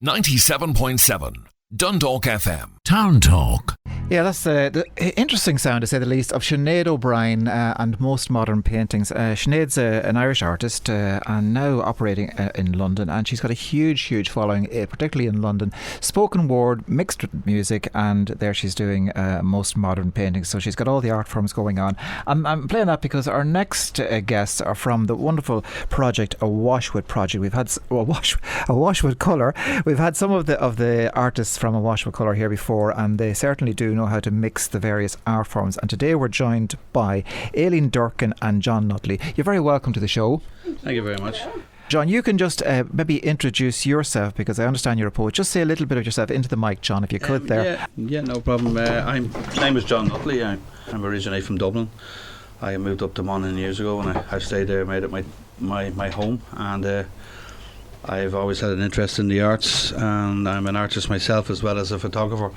97.7 Dundalk FM. Town Talk. Yeah, that's the interesting sound, to say the least, of Sinead O'Brien and Most Modern Paintings. Sinead's an Irish artist and now operating in London, and she's got a huge following, particularly in London. Spoken word mixed with music, and there she's doing Most Modern Paintings. So she's got all the art forms going on. I'm playing that because our next guests are from the wonderful project Awash project. We've had Awash with Colour. We've had some of the artists from Awash with Colour here before, and they certainly do know how to mix the various art forms. And today we're joined by Aileen Durkan and John Nutley. You're very welcome to the show. Thank you very much. John, you can just maybe introduce yourself, because I understand you're a poet. Just say a little bit of yourself into the mic, John, if you could there. Yeah, no problem. My name is John Nutley. I'm originally from Dublin. I moved up to Monaghan years ago, and I've stayed there, made it my home, and I've always had an interest in the arts, and I'm an artist myself as well as a photographer.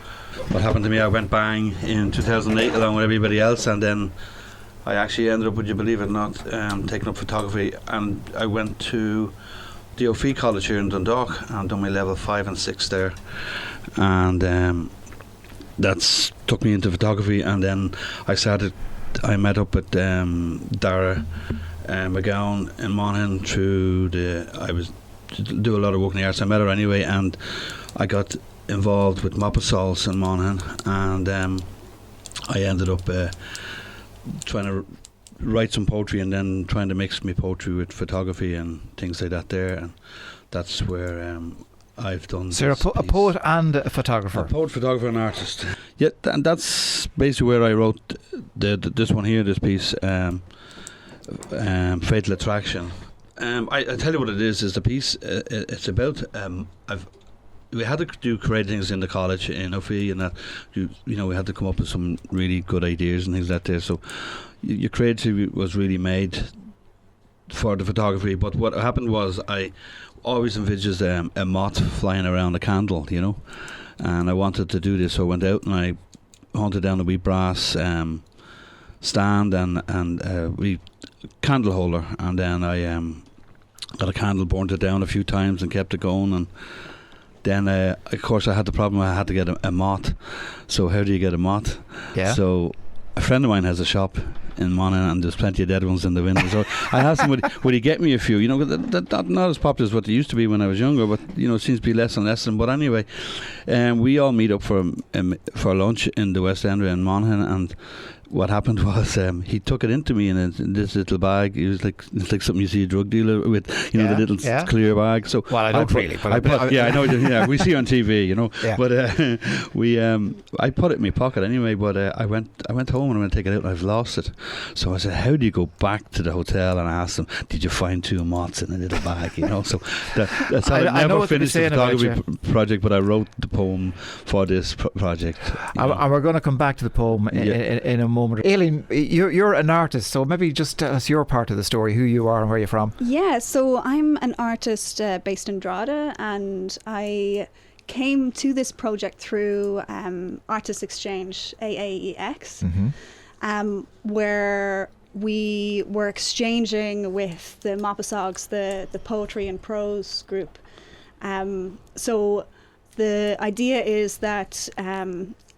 What happened to me, I went bang in 2008 along with everybody else, and then I actually ended up, would you believe it or not, taking up photography, and I went to the OFE College here in Dundalk and done my level 5 and 6 there, and that's took me into photography. And then I met up with Dara McGowan in Monaghan I was do a lot of work in the arts. I met her anyway, and I got involved with MOPOSOGS in Monaghan, and I ended up trying to write some poetry, and then trying to mix my poetry with photography and things like that there, and that's where I've done. So you're a poet and a photographer. A poet, photographer and artist. Yeah, and that's basically where I wrote this one here, this piece, Fatal Attraction. I tell you what it is the piece. It's about we had to do creative things in the college in OFE, and that we had to come up with some really good ideas and things like that. So your creativity was really made for the photography. But what happened was, I always envisaged a moth flying around a candle, and I wanted to do this. So I went out and I hunted down a wee brass stand and wee candle holder, and then I got a candle, burnt it down a few times and kept it going. And then of course I had the problem, I had to get a moth. So how do you get a moth? Yeah. So a friend of mine has a shop in Monaghan, and there's plenty of dead ones in the window. So I asked him, would he get me a few? Not as popular as what they used to be when I was younger, but it seems to be less and less. But anyway, we all meet up for lunch in the West End in Monaghan, and what happened was he took it into me in this little bag. It was it's like something you see a drug dealer with, the little clear bag. So well, I don't really. But I know. Yeah, we see it on TV, Yeah. But I put it in my pocket anyway. But I went home and I'm going to take it out, and I've lost it. So I said, how do you go back to the hotel and ask them, did you find 2 moths in a little bag? So that's how I never finished the photography project, but I wrote the poem for this project. And we're going to come back to the poem in a moment. Aileen, you're an artist, so maybe just tell us your part of the story, who you are and where you're from. Yeah, so I'm an artist based in Drogheda, and I came to this project through Artist Exchange, AAEX, where we were exchanging with the MOPOSOGS, the poetry and prose group. So the idea is that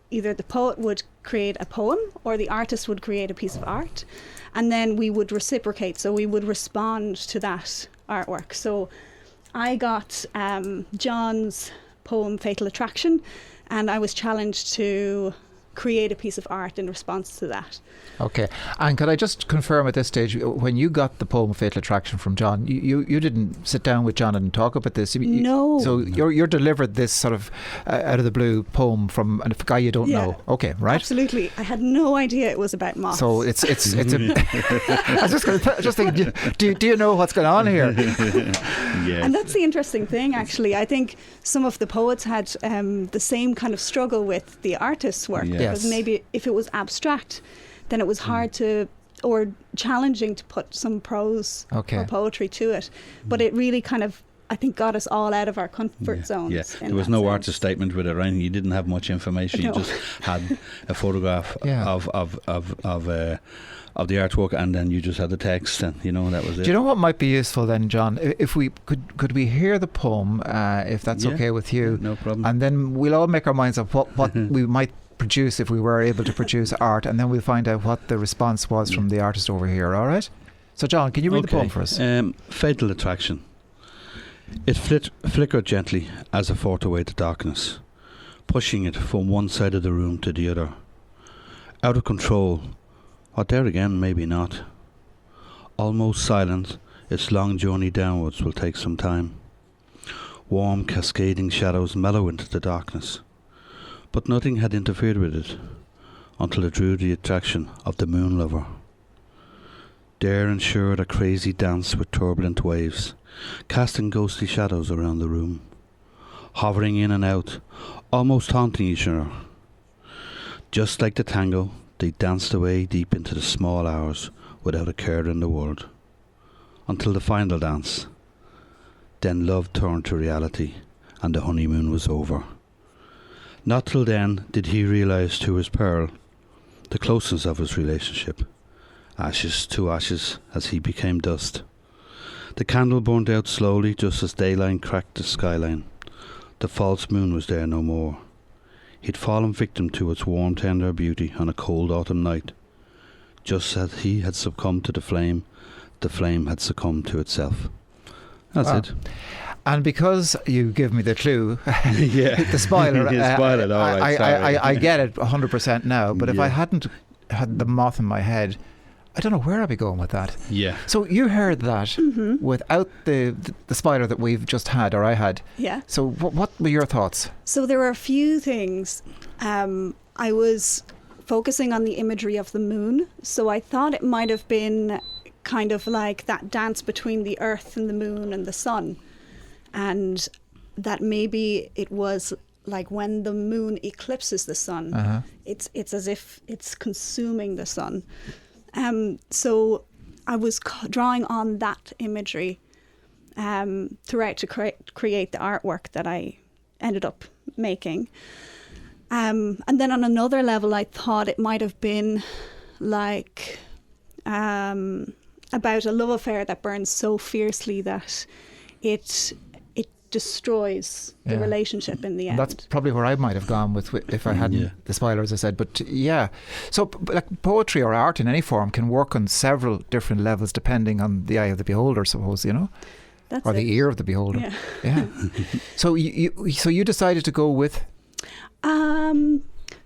either the poet would create a poem or the artist would create a piece of art, and then we would reciprocate, so we would respond to that artwork. So I got John's poem Fatal Attraction, and I was challenged to create a piece of art in response to that. Okay, and could I just confirm at this stage, when you got the poem Fatal Attraction from John, you didn't sit down with John and talk about this? No. So you're delivered this sort of out of the blue poem from a guy you don't know. Okay, right? Absolutely. I had no idea it was about moths. So it's a I was just thinking, do you know what's going on here? Yes. And that's the interesting thing, actually. I think some of the poets had the same kind of struggle with the artist's work, because maybe if it was abstract, then it was hard or challenging to put some prose or poetry to it. But it really kind of I think got us all out of our comfort zones. Yeah, in there was that no sense. artist statement with it or anything. You didn't have much information. No. You just had a photograph Yeah. of the artwork, and then you just had the text, and that was it. Do you know what might be useful then, John? If we could we hear the poem, if that's Yeah. okay with you, No problem. and then we'll all make our minds up what we might produce if we were able to produce art, and then we'll find out what the response was from the artist over here. All right. So, John, can you read the poem for us? Fatal attraction. It flickered gently as it fought away the darkness, pushing it from one side of the room to the other. Out of control, or there again, maybe not. Almost silent, its long journey downwards will take some time. Warm, cascading shadows mellow into the darkness, but nothing had interfered with it until it drew the attraction of the moon lover. There ensured a crazy dance with turbulent waves, casting ghostly shadows around the room, hovering in and out, almost haunting each other. Just like the tango, they danced away deep into the small hours without a care in the world, until the final dance. Then love turned to reality, and the honeymoon was over. Not till then did he realise to his peril the closeness of his relationship. Ashes to ashes as he became dust. The candle burned out slowly just as daylight cracked the skyline. The false moon was there no more. He'd fallen victim to its warm, tender beauty on a cold autumn night. Just as he had succumbed to the flame had succumbed to itself. That's it. And because you give me the clue, Yeah. the spoiler, You spoiled it, all right, sorry. I get it 100% now. But if I Yeah. hadn't had the moth in my head, I don't know where I'd be going with that. Yeah. So you heard that without the spoiler that we've just had, or I had. Yeah. So what were your thoughts? So there were a few things. I was focusing on the imagery of the moon. So I thought it might have been kind of like that dance between the earth and the moon and the sun. And that maybe it was like when the moon eclipses the sun, it's as if it's consuming the sun. So I was drawing on that imagery throughout to create the artwork that I ended up making. And then on another level, I thought it might have been like about a love affair that burns so fiercely that it destroys the relationship in the end. That's probably where I might have gone with if I hadn't the spoiler, as I said. But yeah, so like poetry or art in any form can work on several different levels depending on the eye of the beholder, I suppose, That's or it. the ear of the beholder. Yeah. So you decided to go with.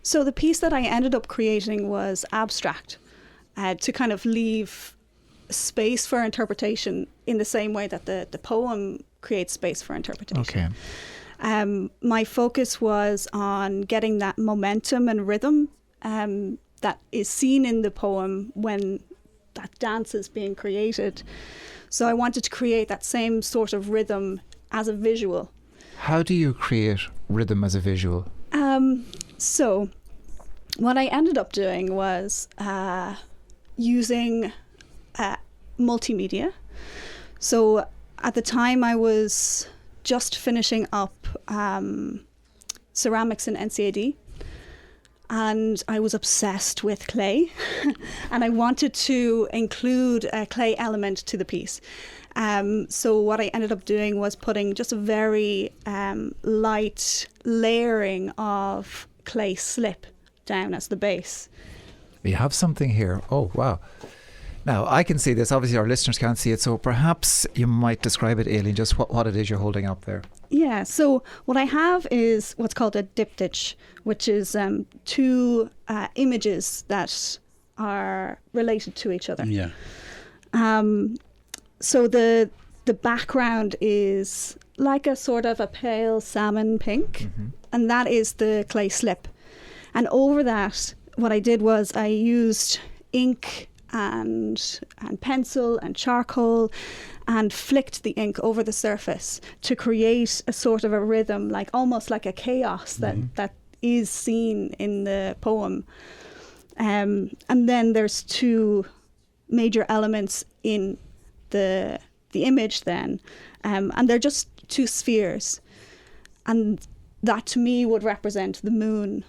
So the piece that I ended up creating was abstract, to kind of leave space for interpretation in the same way that the poem creates space for interpretation. Okay. My focus was on getting that momentum and rhythm that is seen in the poem when that dance is being created. So I wanted to create that same sort of rhythm as a visual. How do you create rhythm as a visual? So what I ended up doing was using multimedia. So at the time I was just finishing up ceramics in NCAD, and I was obsessed with clay and I wanted to include a clay element to the piece. So what I ended up doing was putting just a very light layering of clay slip down as the base. We have something here. Oh, wow. Now, I can see this. Obviously, our listeners can't see it. So perhaps you might describe it, Aileen, just what it is you're holding up there. Yeah, so what I have is what's called a diptych, which is two images that are related to each other. Yeah. So the background is like a sort of a pale salmon pink, and that is the clay slip. And over that, what I did was I used ink and pencil and charcoal and flicked the ink over the surface to create a sort of a rhythm, like almost like a chaos that is seen in the poem. And then there's two major elements in the the image then, and they're just two spheres, and that to me would represent the moon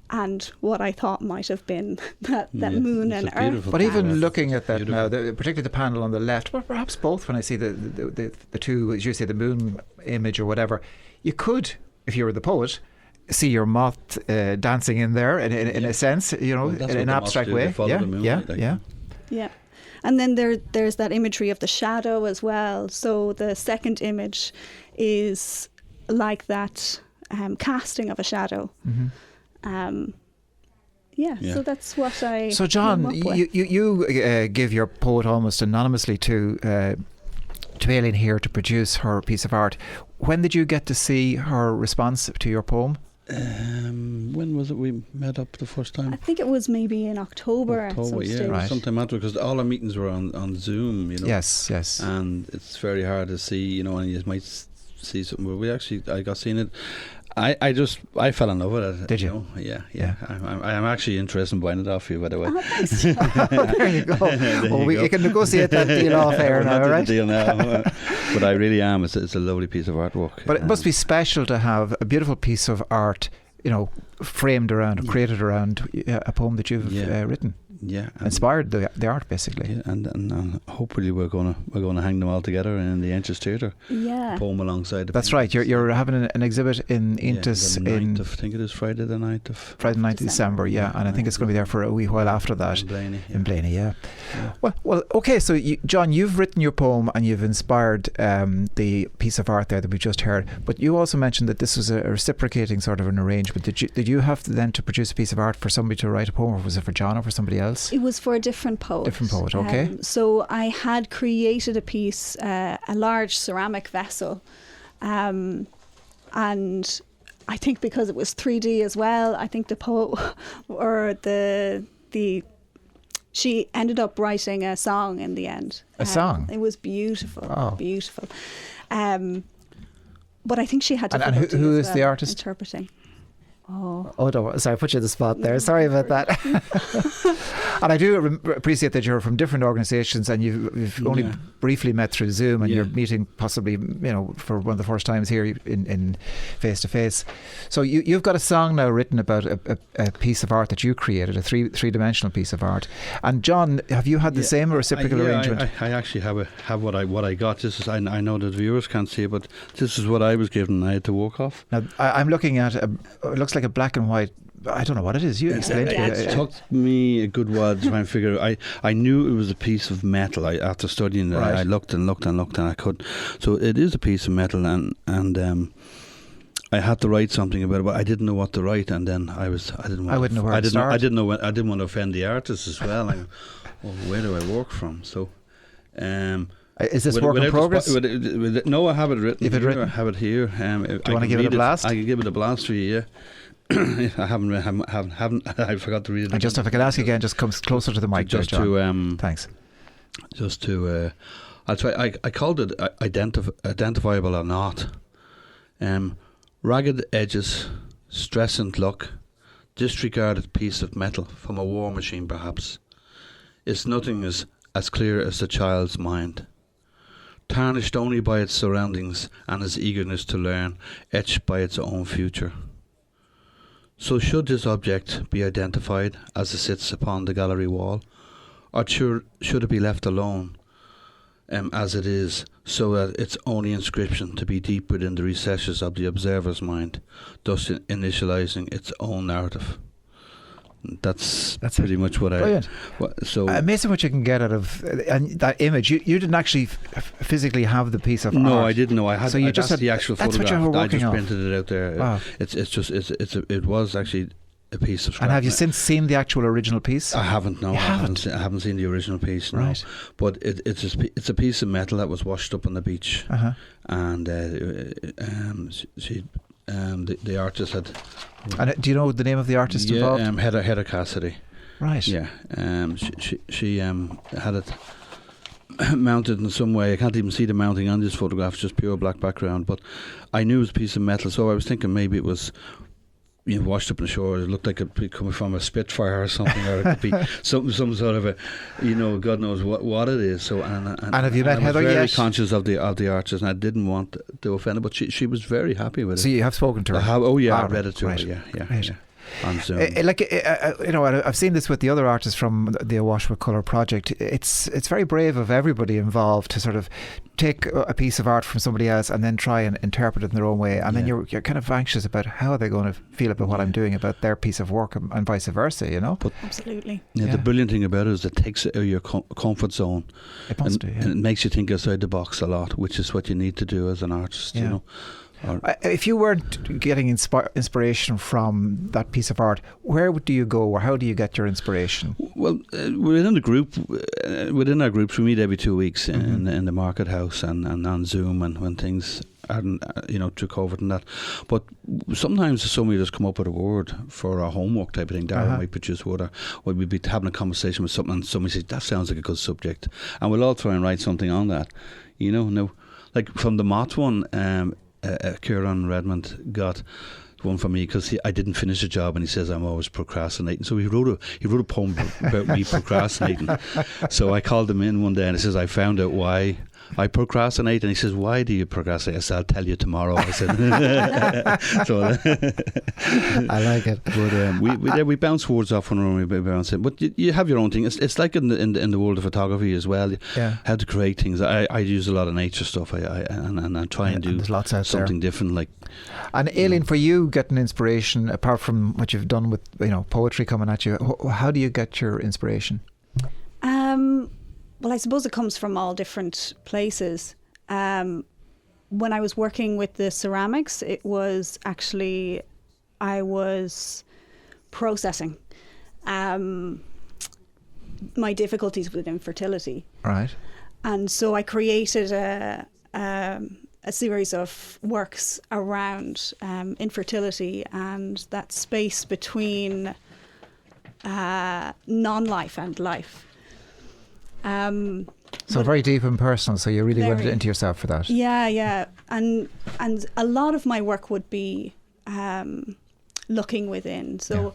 and what I thought might have been that moon and Earth. But even looking at that now, particularly the panel on the left, but perhaps both, when I see the two, as you say, the moon image or whatever, you could, if you were the poet, see your moth dancing in there in a sense, in an abstract way. Yeah. And then there's that imagery of the shadow as well. So the second image is like that casting of a shadow. Mm-hmm. So that's what I. So John, you give your poet almost anonymously to Aileen here to produce her piece of art. When did you get to see her response to your poem? When was it we met up the first time? I think it was maybe in October at some stage. Right. Sometime after, because all our meetings were on Zoom, Yes. And it's very hard to see, and you might see something. I got seen it. I fell in love with it. Did you? Yeah. I'm actually interested in buying it off you, by the way. Oh, thanks, John. There you go. You can negotiate that deal off air now, right? Deal now. But I really am. It's a lovely piece of artwork. But it must be special to have a beautiful piece of art, framed around, created around a poem that you've written. Yeah, inspired the art basically. Yeah, and hopefully we're gonna hang them all together in the Inches Theatre. Yeah, poem alongside. That's right. You're having an exhibit in Inches I think it is Friday the 9th of December. Yeah, and I think it's going to be there for a wee while after that. In Blaney, yeah. Well, okay. So John, you've written your poem and you've inspired the piece of art there that we just heard. But you also mentioned that this was a reciprocating sort of an arrangement. Did you have to produce a piece of art for somebody to write a poem, or was it for John or for somebody else? It was for a different poet. Okay. So I had created a piece, a large ceramic vessel, and I think because it was 3D as well, I think the poet or she ended up writing a song in the end. A song? It was beautiful. Oh. Beautiful. But I think she had to. And who is the artist? Interpreting. Sorry, I put you on the spot there. Sorry about that. And I do appreciate that you're from different organisations and you've only briefly met through Zoom, and you're meeting possibly, for one of the first times here in face to face. So you've got a song now written about a piece of art that you created, a three-dimensional piece of art. And John, have you had the same reciprocal arrangement? I actually have what I got. This is I know that viewers can't see it, but this is what I was given. I had to work off. Now I'm looking at it looks like a black and white. I don't know what it is. You explain to me. It took me a good while to try and figure it. I knew it was a piece of metal. After studying it, I looked and I couldn't. So it is a piece of metal, and I had to write something about it, but I didn't know what to write, and then I didn't want to offend the artist as well. Where do I work from? So. Is this work in progress? No, I have it written. I have it here. Do you want to give it a blast? I can give it a blast for you. Yeah. I haven't. I forgot to read it. And just if I could ask again, just come closer to the mic, just John. Thanks. Just to, I'll try. I called it identifiable or not. Ragged edges, stressant look, disregarded piece of metal from a war machine, perhaps. It's nothing as clear as the child's mind. Tarnished only by its surroundings and its eagerness to learn, etched by its own future. So should this object be identified as it sits upon the gallery wall, or should it be left alone as it is, so that its only inscription to be deep within the recesses of the observer's mind, thus initializing its own narrative? That's pretty much what Brilliant. Amazing what you can get out of that image. You didn't actually physically have the piece of art. No, I didn't know. I had. So you just had the actual that's photograph. What you were working I just on. printed it out there. Wow. It was actually a piece of scrap. And have you since seen the actual original piece? I haven't. No, I haven't seen the original piece. No. Right. But it's a piece of metal that was washed up on the beach, and the artist had. And do you know the name of the artist involved? Heather Cassidy. Right. Yeah. She had it mounted in some way. I can't even see the mounting on this photograph. It's just pure black background. But I knew it was a piece of metal, so I was thinking maybe it was you washed up on the shore. It looked like it'd be coming from a Spitfire or something, or it could be some sort of a, God knows what it is. So and have you met Heather yet? I was very yet? conscious of the artist, and I didn't want to offend her, but she was very happy with it. So you have spoken to her? I read it to her. Yeah. On Zoom. I've seen this with the other artists from the Awash with Colour project. It's very brave of everybody involved to sort of take a piece of art from somebody else and then try and interpret it in their own way, and then you're kind of anxious about how are they going to feel about what I'm doing, about their piece of work, and vice versa, But absolutely. The brilliant thing about it is it takes it out of your comfort zone. It must do, and it makes you think outside the box a lot, which is what you need to do as an artist, If you weren't getting inspiration from that piece of art, where do you go, or how do you get your inspiration? Well, within our groups, we meet every 2 weeks in the market house and on Zoom, and when things aren't, through COVID and that. But sometimes somebody just come up with a word for a homework type of thing. Darren might produce word, or we'd be having a conversation with something, and somebody says, that sounds like a good subject. And we'll all try and write something on that. Now, like from the Moth one, Kieran Redmond got one for me because I didn't finish the job, and he says I'm always procrastinating. So he wrote a poem about me procrastinating. So I called him in one day, and he says, I found out why I procrastinate. And he says, why do you procrastinate? I said, I'll tell you tomorrow. I said, so I like it. But we bounce words off when we bounce it. But you have your own thing. It's like in the world of photography as well. How to create things. I use a lot of nature stuff. And I try and do something different. Like. And Aileen, for you, getting inspiration apart from what you've done with poetry coming at you, how do you get your inspiration? Well, I suppose it comes from all different places. When I was working with the ceramics, it was actually, I was processing my difficulties with infertility. Right. And so I created a series of works around infertility and that space between non-life and life. So very deep and personal, so you really went into yourself for that. Yeah. And a lot of my work would be looking within. So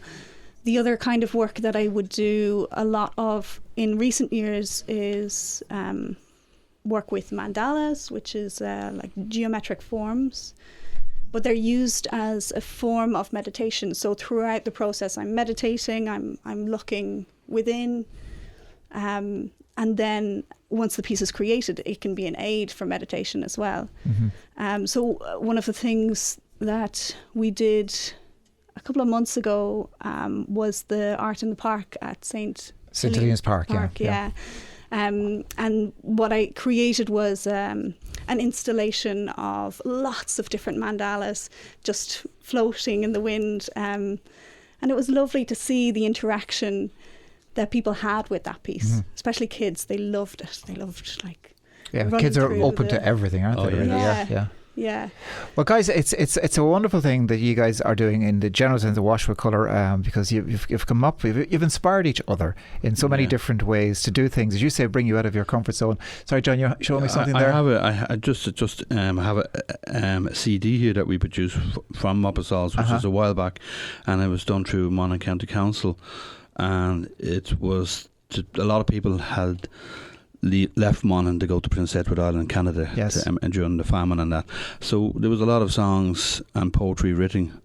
the other kind of work that I would do a lot of in recent years is work with mandalas, which is like geometric forms, but they're used as a form of meditation. So throughout the process, I'm meditating, I'm looking within, and then once the piece is created, it can be an aid for meditation as well. So one of the things that we did a couple of months ago was the Art in the Park at St. Helens Park. And what I created was an installation of lots of different mandalas just floating in the wind. And it was lovely to see the interaction that people had with that piece, especially kids. They loved it. They loved kids are open to everything, aren't they? Really? Yeah. Well, guys, it's a wonderful thing that you guys are doing in the general sense of Awash with Colour, because you've come up, you've inspired each other in so many different ways to do things, as you say, bring you out of your comfort zone. Sorry, John, you're showing me something there. I have a CD here that we produced from MOPOSOGS, which was a while back, and it was done through Monaghan County Council, and it was a lot of people had left Monaghan to go to Prince Edward Island, Canada, during the famine and that. So there was a lot of songs and poetry written,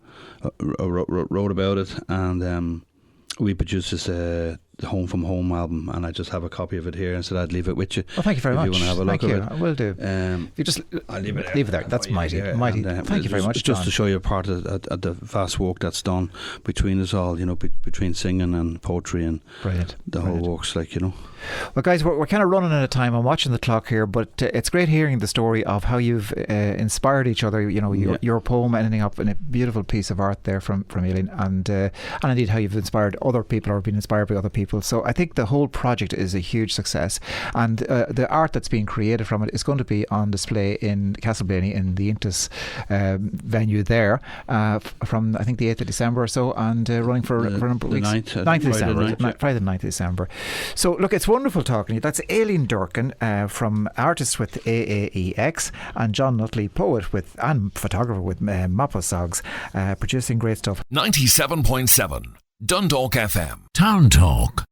wrote about it, and we produced this Home From Home album, and I just have a copy of it here, and said I'd leave it with you. Well, thank you very much. If you want to have a look at it. I will do. If you just I'll leave it there. That's mighty. Thank you very much, just to show you part of the vast work that's done between us all, between singing and poetry and the whole works, Well, guys, we're kind of running out of time. I'm watching the clock here, but it's great hearing the story of how you've inspired each other. Your poem ending up in a beautiful piece of art there from Aileen, and indeed how you've inspired other people or been inspired by other people people. So I think the whole project is a huge success, and the art that's being created from it is going to be on display in Castleblaney in the Inctus venue there from I think the 8th of December or so, and running for a number of weeks. 9th of December. 9th, yeah. Friday the 9th of December. So look, it's wonderful talking to you. That's Aileen Durkan, from artist with AAEX, and John Nutley, poet and photographer with MOPOSOGS, producing great stuff. 97.7 Dundalk FM. Town Talk.